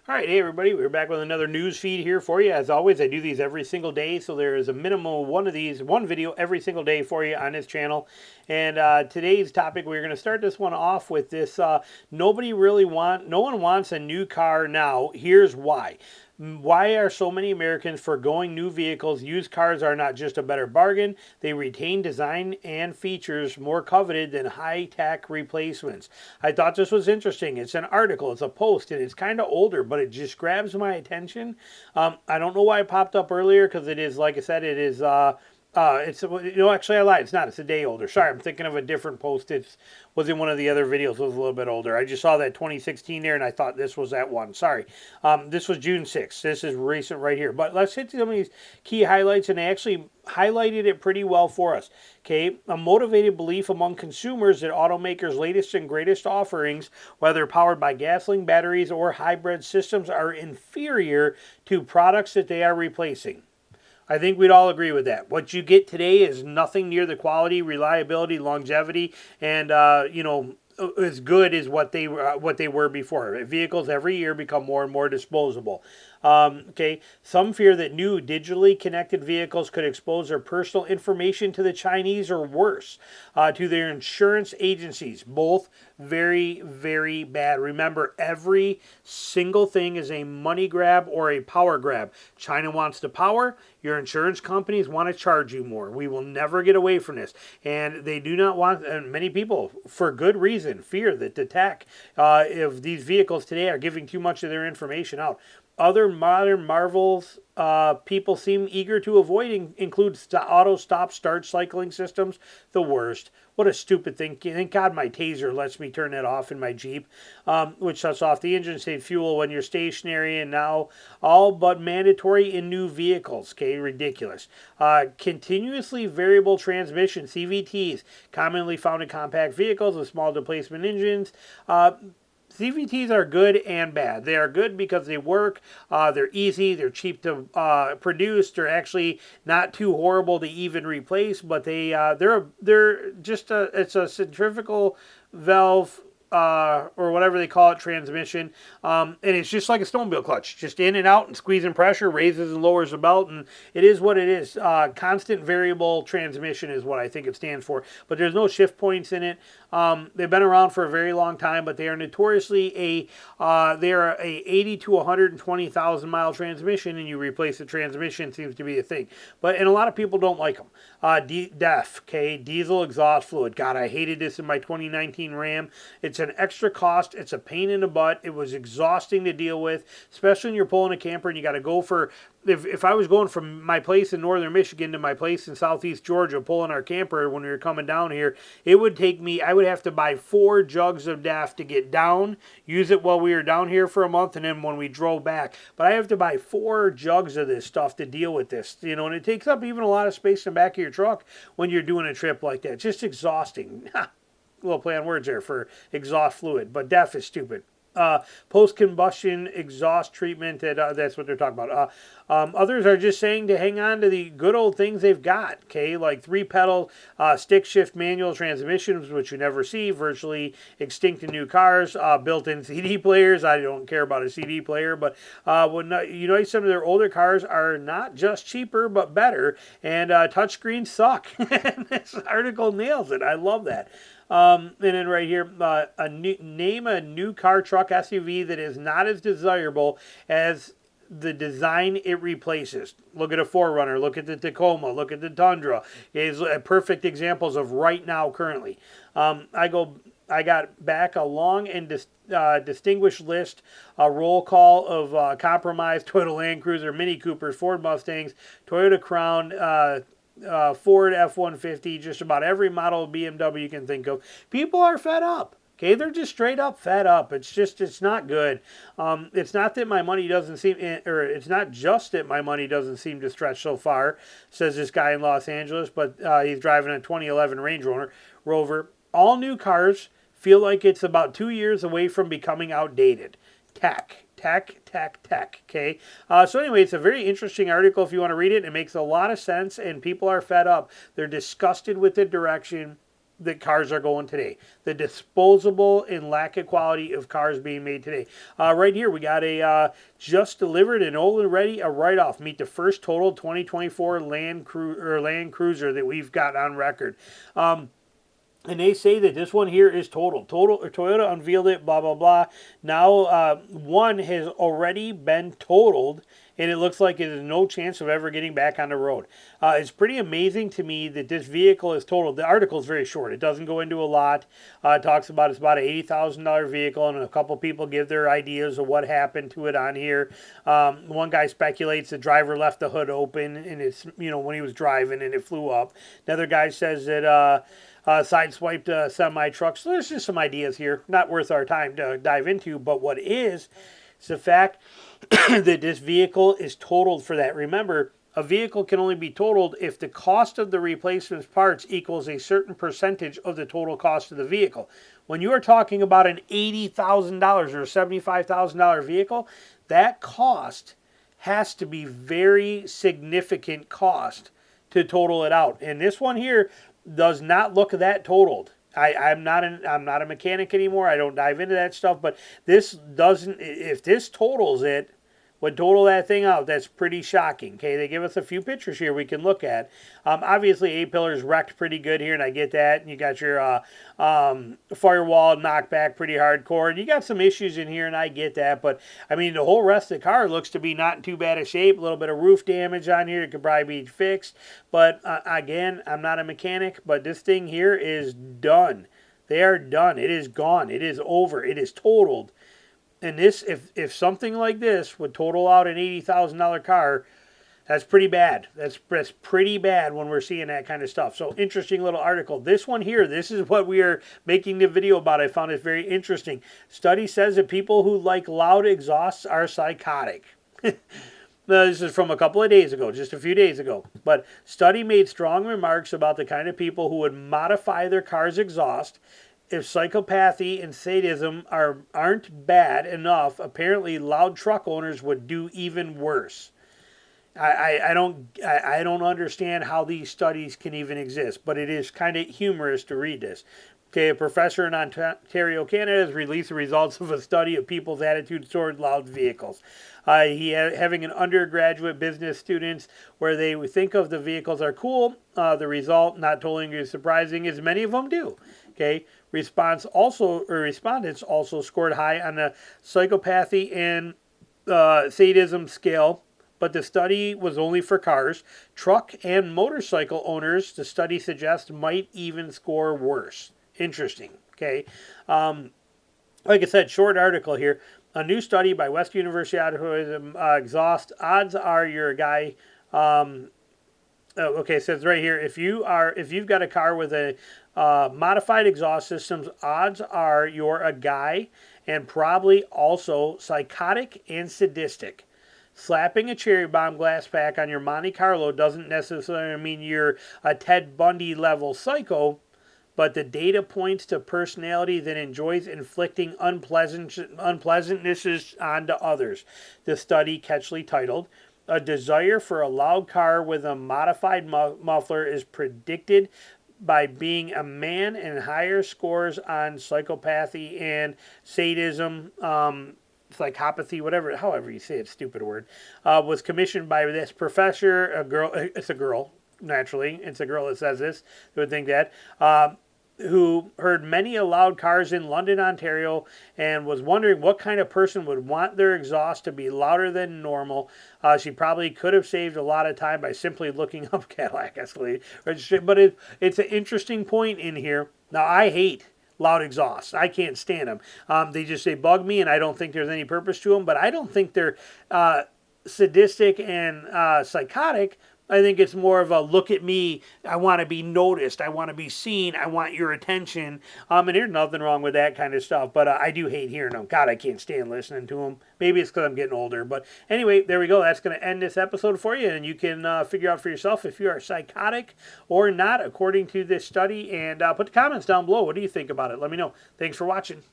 All right, hey everybody, we're back with another news feed here for you. As always, I do these every single day, so there is a minimum of one video every single day for you on this channel. And today's topic, we're going to start this one off with this: no one wants a new car now. Here's why. Why are so many Americans foregoing new vehicles? Used cars are not just a better bargain, they retain design and features more coveted than high-tech replacements. I thought this was interesting. It's an article, it's a post, and it's kind of older, but it just grabs my attention. I don't know why it popped up earlier, because it is, like I said, it is actually I lied. It's not. It's a day older. Sorry, I'm thinking of a different post. It was in one of the other videos. It was a little bit older. I just saw that 2016 there, and I thought this was that one. Sorry. This was June 6th. This is recent right here. But let's hit some of these key highlights, and they actually highlighted it pretty well for us. Okay, a motivated belief among consumers that automakers' latest and greatest offerings, whether powered by gasoline batteries or hybrid systems, are inferior to products that they are replacing. I think we'd all agree with that. What you get today is nothing near the quality, reliability, longevity, and as good as what they were before. Vehicles every year become more and more disposable. Okay, some fear that new digitally connected vehicles could expose their personal information to the Chinese, or worse, to their insurance agencies. Both very, very bad. Remember, every single thing is a money grab or a power grab. China wants the power. Your insurance companies want to charge you more. We will never get away from this. And they do not want, and many people, for good reason, fear that the tech of these vehicles today are giving too much of their information out. Other modern marvels people seem eager to avoid include auto stop-start cycling systems. The worst. What a stupid thing. Thank God my taser lets me turn that off in my Jeep, which shuts off the engine, save fuel when you're stationary, and now all but mandatory in new vehicles. Okay, ridiculous. Continuously variable transmission, CVTs, commonly found in compact vehicles with small displacement engines. CVTs are good and bad. They are good because they work. They're easy. They're cheap to produce. They're actually not too horrible to even replace. But they're just it's a centrifugal valve, or whatever they call it, transmission, and it's just like a snowmobile clutch, just in and out and squeezing pressure, raises and lowers the belt, and it is what it is. Constant variable transmission is what I think it stands for, but there's no shift points in it. They've been around for a very long time, but they are notoriously they are a 80 to 120,000 mile transmission, and you replace the transmission seems to be a thing. And a lot of people don't like them. DEF, okay, diesel exhaust fluid. God, I hated this in my 2019 Ram. It's an extra cost. It's a pain in the butt. It was exhausting to deal with, especially when you're pulling a camper and you got to go for. If I was going from my place in northern Michigan to my place in southeast Georgia, pulling our camper when we were coming down here, it would take me, I would have to buy 4 jugs of DEF to get down, use it while we were down here for a month, and then when we drove back. But I have to buy 4 jugs of this stuff to deal with this, and it takes up even a lot of space in the back of your truck when you're doing a trip like that. It's just exhausting. Little play on words there for exhaust fluid, but DEF is stupid. Post-combustion exhaust treatment, that's what they're talking about. Others are just saying to hang on to the good old things they've got, okay, like 3-pedal stick shift manual transmissions, which you never see, virtually extinct in new cars, built-in CD players. I don't care about a CD player, but some of their older cars are not just cheaper, but better, and touchscreens suck. This article nails it. I love that. And then right here, name a new car, truck, SUV that is not as desirable as the design it replaces. Look at a 4Runner, look at the Tacoma, look at the Tundra. It's perfect examples of right now currently. I got back a long and distinguished list, a roll call of compromised Toyota Land Cruiser, Mini Coopers, Ford Mustangs, Toyota Crown, Ford F-150, just about every model of BMW you can think of. People are fed up. Okay, they're just straight up fed up. It's not good. It's not that my money doesn't seem, or it's not just that my money doesn't seem to stretch so far, says this guy in Los Angeles, but he's driving a 2011 Range Rover. All new cars feel like it's about 2 years away from becoming outdated. Tech, okay? So anyway, it's a very interesting article if you want to read it. It makes a lot of sense, and people are fed up. They're disgusted with the direction that cars are going today. The disposable and lack of quality of cars being made today. Right here, we got a just delivered and already a write-off. Meet the first total 2024 Land Cruiser that we've got on record. And they say that this one here is totaled. Toyota unveiled it, blah, blah, blah. Now, one has already been totaled, and it looks like it has no chance of ever getting back on the road. It's pretty amazing to me that this vehicle is totaled. The article is very short. It doesn't go into a lot. It talks about it's about an $80,000 vehicle, and a couple people give their ideas of what happened to it on here. One guy speculates the driver left the hood open, and it's, when he was driving, and it flew up. Another guy says that sideswiped a semi-truck. So there's just some ideas here. Not worth our time to dive into, but what is the fact that this vehicle is totaled for that. Remember, a vehicle can only be totaled if the cost of the replacement parts equals a certain percentage of the total cost of the vehicle. When you are talking about an $80,000 or a $75,000 vehicle, that cost has to be very significant cost to total it out. And this one here does not look that totaled. I'm not a mechanic anymore. I don't dive into that stuff, but this doesn't. If this totals it, would total that thing out, that's pretty shocking. Okay, they give us a few pictures here we can look at. Obviously, A-pillar's wrecked pretty good here, and I get that. And you got your firewall knocked back pretty hardcore. And you got some issues in here, and I get that. But, I mean, the whole rest of the car looks to be not in too bad a shape. A little bit of roof damage on here. It could probably be fixed. But, again, I'm not a mechanic, but this thing here is done. They are done. It is gone. It is over. It is totaled. And this, if something like this would total out an $80,000 car, that's pretty bad. That's pretty bad when we're seeing that kind of stuff. So, interesting little article. This one here, this is what we are making the video about. I found it very interesting. Study says that people who like loud exhausts are psychotic. This is from a couple of days ago, just a few days ago. But study made strong remarks about the kind of people who would modify their car's exhaust. If psychopathy and sadism aren't bad enough, apparently loud truck owners would do even worse. I don't understand how these studies can even exist, but it is kind of humorous to read this. Okay, a professor in Ontario, Canada, has released the results of a study of people's attitudes toward loud vehicles. Having an undergraduate business students where they would think of the vehicles are cool. The result, not totally surprising, is many of them do. Okay, respondents also scored high on the psychopathy and sadism scale, but the study was only for cars. Truck and motorcycle owners, the study suggests, might even score worse. Interesting. Okay, like I said, short article here. A new study by West University exhaust. Odds are you're a guy. Okay, it says right here, if you've got a car with a modified exhaust systems, odds are you're a guy and probably also psychotic and sadistic. Slapping a cherry bomb glass pack on your Monte Carlo doesn't necessarily mean you're a Ted Bundy level psycho, but the data points to personality that enjoys inflicting unpleasantnesses onto others. The study, catchily titled, "A Desire for a Loud Car with a Modified Muffler is Predicted by Being a Man and Higher Scores on Psychopathy and Sadism," psychopathy, however you say it, stupid word, was commissioned by this professor, it's a girl, naturally, it's a girl that says this, who would think that, who heard many loud cars in London, Ontario, and was wondering what kind of person would want their exhaust to be louder than normal. She probably could have saved a lot of time by simply looking up Cadillac Escalade registration, but it's an interesting point in here. Now, I hate loud exhausts. I can't stand them. They bug me, and I don't think there's any purpose to them, but I don't think they're sadistic and psychotic. I think it's more of a look at me, I want to be noticed, I want to be seen, I want your attention. And there's nothing wrong with that kind of stuff, but I do hate hearing them. God, I can't stand listening to them. Maybe it's because I'm getting older. But anyway, there we go. That's going to end this episode for you, and you can figure out for yourself if you are psychotic or not, according to this study. And put the comments down below. What do you think about it? Let me know. Thanks for watching.